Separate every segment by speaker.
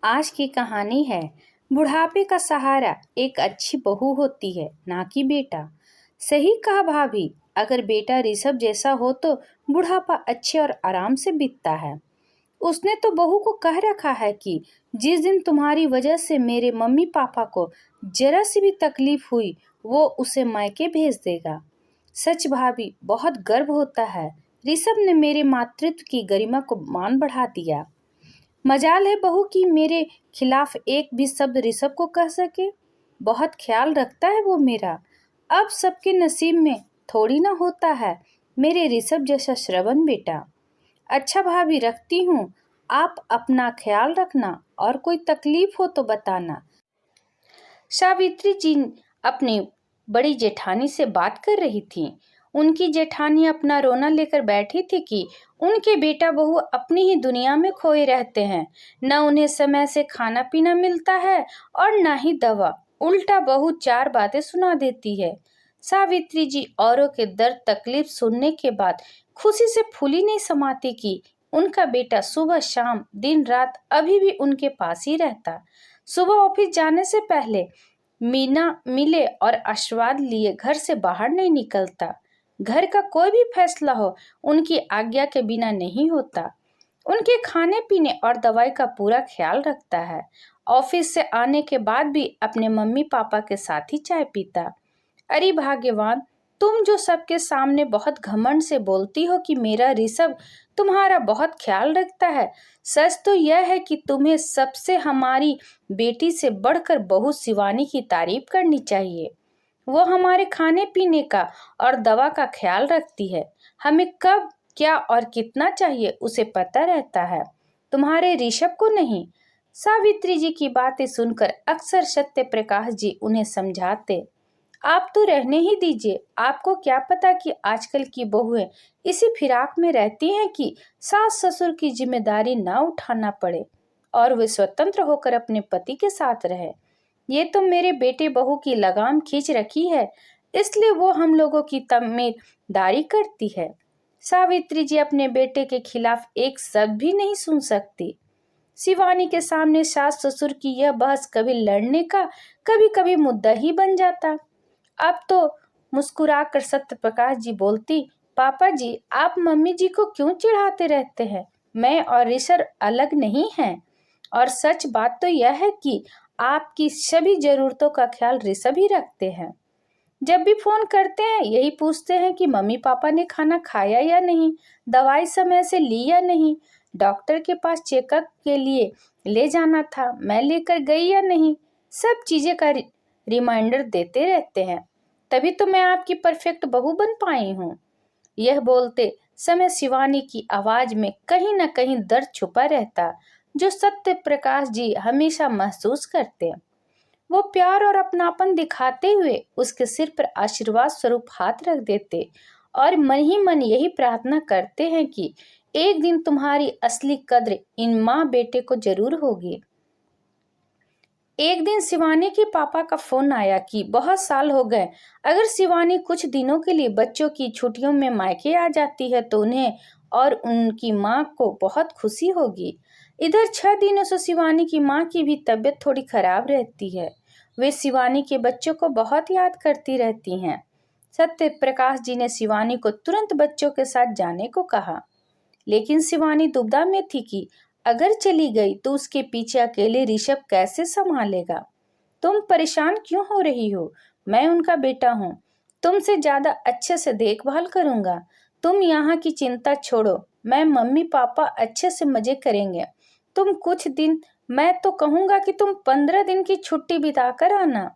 Speaker 1: आज की कहानी है बुढ़ापे का सहारा एक अच्छी बहू होती है, ना कि बेटा। सही कहा भाभी। अगर बेटा ऋषभ जैसा हो तो बुढ़ापा अच्छे और आराम से बीतता है। उसने तो बहू को कह रखा है कि जिस दिन तुम्हारी वजह से मेरे मम्मी पापा को जरा सी भी तकलीफ हुई वो उसे मायके भेज देगा। सच भाभी, बहुत गर्व होता है। ऋषभ ने मेरे मातृत्व की गरिमा को मान बढ़ा दिया। मजाल है बहू कि मेरे खिलाफ एक भी शब्द ऋषभ को कह सके। बहुत ख्याल रखता है वो मेरा। अब सबके नसीब में थोड़ी ना होता है मेरे ऋषभ जैसा श्रवण बेटा। अच्छा भाभी, रखती हूँ। आप अपना ख्याल रखना और कोई तकलीफ हो तो बताना। सावित्री जी अपनी बड़ी जेठानी से बात कर रही थी। उनकी जेठानी अपना रोना लेकर बैठी थी कि उनके बेटा बहू अपनी ही दुनिया में खोए रहते हैं। न उन्हें समय से खाना पीना मिलता है और न ही दवा। उल्टा बहू चार बातें सुना देती है। सावित्री जी औरों के दर्द तकलीफ सुनने के बाद खुशी से फूली नहीं समाती कि उनका बेटा सुबह शाम दिन रात अभी भी उनके पास ही रहता। सुबह ऑफिस जाने से पहले मीना मिले और आशीर्वाद लिए घर से बाहर नहीं निकलता। घर का कोई भी फैसला हो उनकी आज्ञा के बिना नहीं होता। उनके खाने पीने और दवाई का पूरा ख्याल रखता है। ऑफिस से आने के बाद भी अपने मम्मी पापा के साथ ही चाय पीता। अरे भाग्यवान, तुम जो सबके सामने बहुत घमंड से बोलती हो कि मेरा ऋषभ तुम्हारा बहुत ख्याल रखता है। सच तो यह है कि तुम्हें सबसे हमारी बेटी से बढ़कर बहू शिवानी की तारीफ करनी चाहिए। वो हमारे खाने पीने का और दवा का ख्याल रखती है। हमें कब क्या और कितना चाहिए उसे पता रहता है, तुम्हारे ऋषभ को नहीं। सावित्री जी की बातें सुनकर अक्सर सत्य प्रकाश जी उन्हें समझाते, आप तो रहने ही दीजिए। आपको क्या पता कि आजकल की बहुएं इसी फिराक में रहती हैं कि सास ससुर की जिम्मेदारी ना उठाना पड़े और वे स्वतंत्र होकर अपने पति के साथ रहे। ये तो मेरे बेटे बहू की लगाम खींच रखी है, इसलिए वो हम लोगों की तमीरदारी करती है। सावित्री जी अपने बेटे के खिलाफ एक शब्द भी नहीं सुन सकती। शिवानी के सामने सास ससुर की यह बहस कभी लड़ने का कभी कभी मुद्दा ही बन जाता। अब तो मुस्कुराकर सत्य प्रकाश जी बोलती, पापा जी आप मम्मी जी को क्यों चिढ़ाते रहते हैं? मैं और ऋषभ अलग नहीं हैं। और सच बात तो यह है कि आपकी सभी जरूरतों का ख्याल ऋषभ ही रखते हैं। जब भी फोन करते हैं यही पूछते हैं कि मम्मी पापा ने खाना खाया या नहीं, दवाई समय से ली या नहीं, डॉक्टर के पास चेकअप के लिए ले जाना था, मैं लेकर गई या नहीं। सब चीजें का रिमाइंडर देते रहते हैं। तभी तो मैं आपकी परफेक्ट बहू बन पाई हूँ। यह बोलते समय शिवानी की आवाज में कहीं न कहीं दर्द छुपा रहता, जो सत्य प्रकाश जी हमेशा महसूस करते। वो प्यार और अपनापन दिखाते हुए उसके सिर पर आशीर्वाद स्वरूप हाथ रख देते और मन ही मन यही प्रार्थना करते हैं कि एक दिन तुम्हारी असली कद्र इन माँ बेटे को जरूर होगी। एक दिन शिवानी के पापा का फोन आया कि बहुत साल हो गए, अगर शिवानी कुछ दिनों के लिए बच्चों की छुट्टियों में मायके आ जाती है तो उन्हें और उनकी माँ को बहुत खुशी होगी। इधर 6 दिनों से शिवानी की माँ की भी तबीयत थोड़ी खराब रहती है। वे शिवानी के बच्चों को बहुत याद करती रहती हैं। सत्य प्रकाश जी ने शिवानी को तुरंत बच्चों के साथ जाने को कहा, लेकिन शिवानी दुविधा में थी कि अगर चली गई तो उसके पीछे अकेले ऋषभ कैसे संभालेगा। तुम परेशान क्यों हो रही हो? मैं उनका बेटा हूँ, तुमसे ज्यादा अच्छे से देखभाल करूंगा। तुम यहाँ की चिंता छोड़ो, मैं मम्मी पापा अच्छे से मजे करेंगे। तुम कुछ दिन, मैं तो कहूंगा कि तुम 15 दिन की छुट्टी बिताकर आना।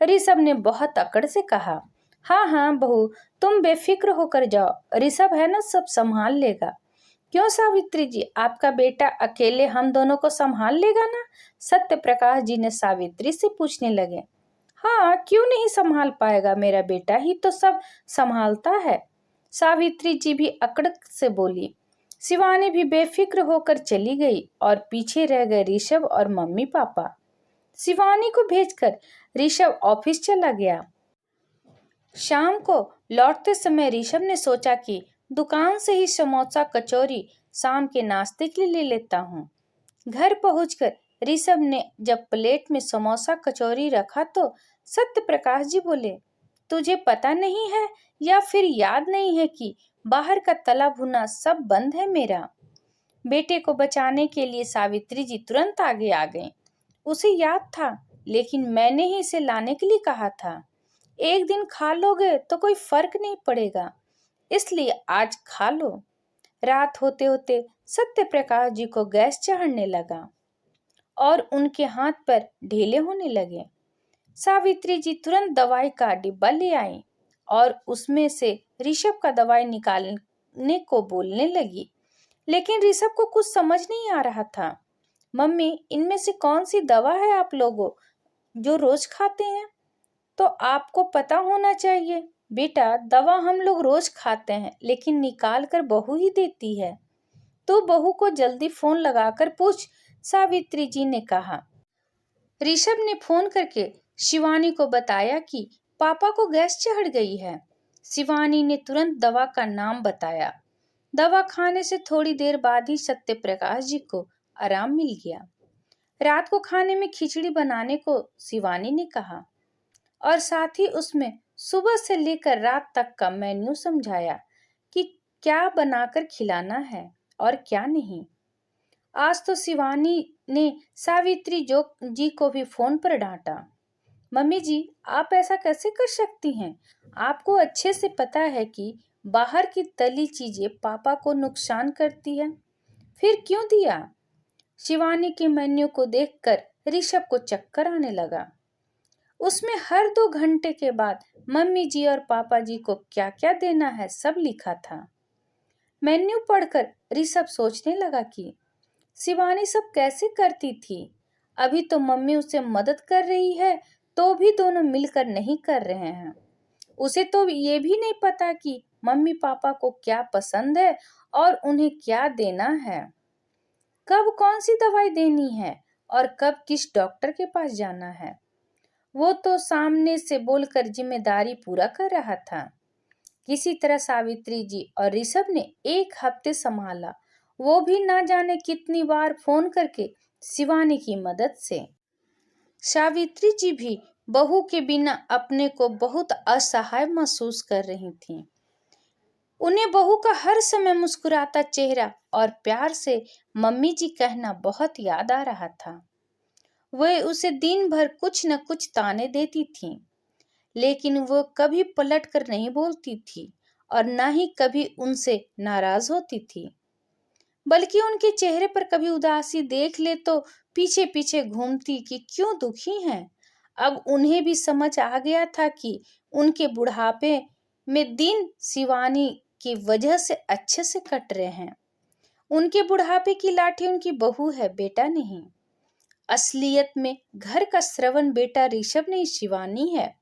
Speaker 1: ऋषभ ने बहुत अकड़ से कहा, हाँ हाँ बहू, तुम बेफिक्र होकर जाओ, ऋषभ है ना, सब संभाल लेगा। क्यों सावित्री जी, आपका बेटा अकेले हम दोनों को संभाल लेगा ना? सत्य प्रकाश जी ने सावित्री से पूछने लगे। हाँ, क्यों नहीं संभाल पाएगा, मेरा बेटा ही तो सब संभालता है। सावित्री जी भी अकड़ से बोली। शिवानी भी बेफिक्र होकर चली गई और पीछे रह गए ऋषभ और मम्मी पापा। शिवानी को भेजकर ऋषभ ऑफिस चला गया। शाम को लौटते समय ऋषभ ने सोचा कि दुकान से ही समोसा कचौरी शाम के नाश्ते के लिए ले लेता हूँ। घर पहुंचकर ऋषभ ने जब प्लेट में समोसा कचौरी रखा तो सत्य प्रकाश जी बोले, तुझे पता नहीं है या फिर याद नहीं है कि बाहर का तला भुना सब बंद है मेरा। बेटे को बचाने के लिए सावित्री जी तुरंत आगे आ गईं। उसे याद था, लेकिन मैंने ही इसे लाने के लिए कहा था। एक दिन खा लोगे तो कोई फर्क नहीं पड़ेगा, इसलिए आज खा लो। रात होते होते सत्य प्रकाश जी को गैस चढ़ने लगा और उनके हाथ पर ढीले होने लगे। सावित्री जी तुरंत दवाई का डिब्बा ले आई और उसमें से ऋषभ का दवाई निकालने को बोलने लगी, लेकिन ऋषभ को कुछ समझ नहीं आ रहा था। मम्मी, इनमें से कौन सी दवा है आप लोगों जो रोज खाते हैं? तो आपको पता होना चाहिए। बेटा, दवा हम लोग रोज खाते हैं, लेकिन निकाल कर बहू ही देती है। तो बहू को जल्दी फोन लगाकर पूछ, सावित्री जी ने कहा। ऋषभ ने फोन करके शिवानी को बताया कि पापा को गैस चढ़ गई है। शिवानी ने तुरंत दवा का नाम बताया। दवा खाने से थोड़ी देर बाद ही सत्य प्रकाश जी को आराम मिल गया। रात को खाने में खिचड़ी बनाने को शिवानी ने कहा और साथ ही उसमें सुबह से लेकर रात तक का मेन्यू समझाया कि क्या बनाकर खिलाना है और क्या नहीं। आज तो शिवानी ने सावित्री जी को भी फोन पर डांटा। मम्मी जी, आप ऐसा कैसे कर सकती हैं? आपको अच्छे से पता है कि बाहर की तली चीजें पापा को नुकसान करती है, फिर क्यों दिया? शिवानी के मेन्यू को देखकर ऋषभ को चक्कर आने लगा। उसमें हर 2 घंटे के बाद मम्मी जी और पापा जी को क्या क्या देना है सब लिखा था। मेन्यू पढ़कर ऋषभ सोचने लगा कि शिवानी सब कैसे करती थी। अभी तो मम्मी उसे मदद कर रही है, तो भी दोनों मिलकर नहीं कर रहे हैं। उसे तो ये भी नहीं पता कि मम्मी पापा को क्या पसंद है और उन्हें क्या देना है, कब कौन सी दवाई देनी है और कब किस डॉक्टर के पास जाना है। वो तो सामने से बोलकर जिम्मेदारी पूरा कर रहा था। किसी तरह सावित्री जी और ऋषभ ने 1 हफ्ते संभाला, वो भी ना जाने कितनी बार फोन करके शिवानी की मदद से। सावित्री जी भी बहू के बिना अपने को बहुत असहाय महसूस कर रही थीं। उन्हें बहू का हर समय मुस्कुराता चेहरा और प्यार से मम्मी जी कहना बहुत याद आ रहा था। वह उसे दिन भर कुछ न कुछ ताने देती थीं, लेकिन वो कभी पलट कर नहीं बोलती थी और ना ही कभी उनसे नाराज होती थी, बल्कि उनके चेहरे पर कभी उदासी देख ले तो पीछे पीछे घूमती कि क्यों दुखी हैं। अब उन्हें भी समझ आ गया था कि उनके बुढ़ापे में दिन शिवानी की वजह से अच्छे से कट रहे हैं। उनके बुढ़ापे की लाठी उनकी बहू है, बेटा नहीं। असलियत में घर का श्रवण बेटा ऋषभ नहीं, शिवानी है।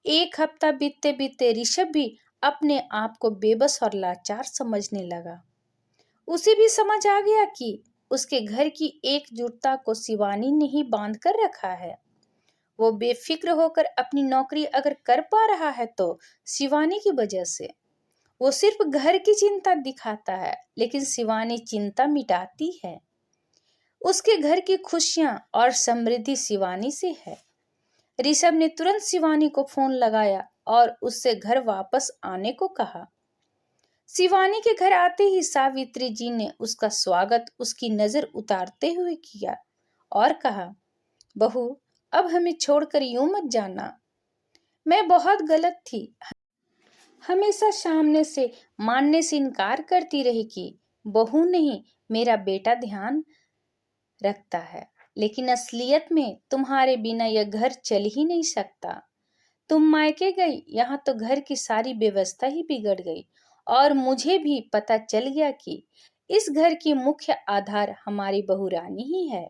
Speaker 1: 1 हफ्ता बीतते बीतते ऋषभ भी अपने आप को बेबस और लाचार समझने लगा। उसे भी समझ आ गया कि उसके घर की एकजुटता को शिवानी ने ही बांध कर रखा है। वो बेफिक्र होकर अपनी नौकरी अगर कर पा रहा है तो शिवानी की वजह से। वो सिर्फ घर की चिंता दिखाता है, लेकिन शिवानी चिंता मिटाती है। उसके घर की खुशियां और समृद्धि शिवानी से है। ऋषभ ने तुरंत शिवानी को फोन लगाया और उससे घर वापस आने को कहा। शिवानी के घर आते ही सावित्री जी ने उसका स्वागत उसकी नजर उतारते हुए किया और कहा, बहू, अब हमें छोड़कर यूं मत जाना। मैं बहुत गलत थी, हमेशा सामने से मानने से इनकार करती रही कि बहू नहीं, मेरा बेटा ध्यान रखता है, लेकिन असलियत में तुम्हारे बिना यह घर चल ही नहीं सकता। तुम मायके गई, यहाँ तो घर की सारी व्यवस्था ही बिगड़ गई और मुझे भी पता चल गया कि इस घर की मुख्य आधार हमारी बहू रानी ही है।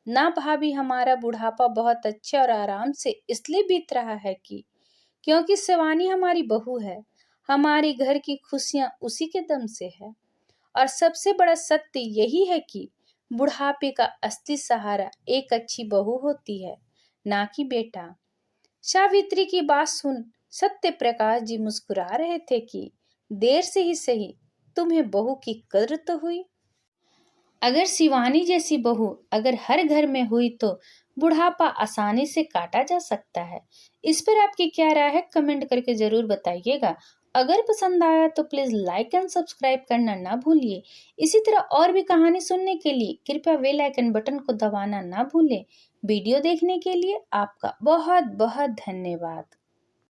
Speaker 1: ना भाभी, हमारा बुढ़ापा बहुत अच्छे और आराम से इसलिए बीत रहा है कि क्योंकि शिवानी हमारी बहू है। हमारी घर की खुशियां उसी के दम से है और सबसे बड़ा सत्य यही है कि बुढ़ापे का असली सहारा एक अच्छी बहू होती है, ना कि बेटा। सावित्री की बात सुन सत्य प्रकाश जी मुस्कुरा रहे थे कि देर से ही सही, तुम्हें बहू की कद्र तो हुई। अगर शिवानी जैसी बहू अगर हर घर में हुई तो बुढ़ापा आसानी से काटा जा सकता है। इस पर आपकी क्या राय है, कमेंट करके जरूर बताइएगा। अगर पसंद आया तो प्लीज लाइक एंड सब्सक्राइब करना ना भूलिए। इसी तरह और भी कहानी सुनने के लिए कृपया बेल आइकन बटन को दबाना ना भूलें। वीडियो देखने के लिए आपका बहुत बहुत धन्यवाद।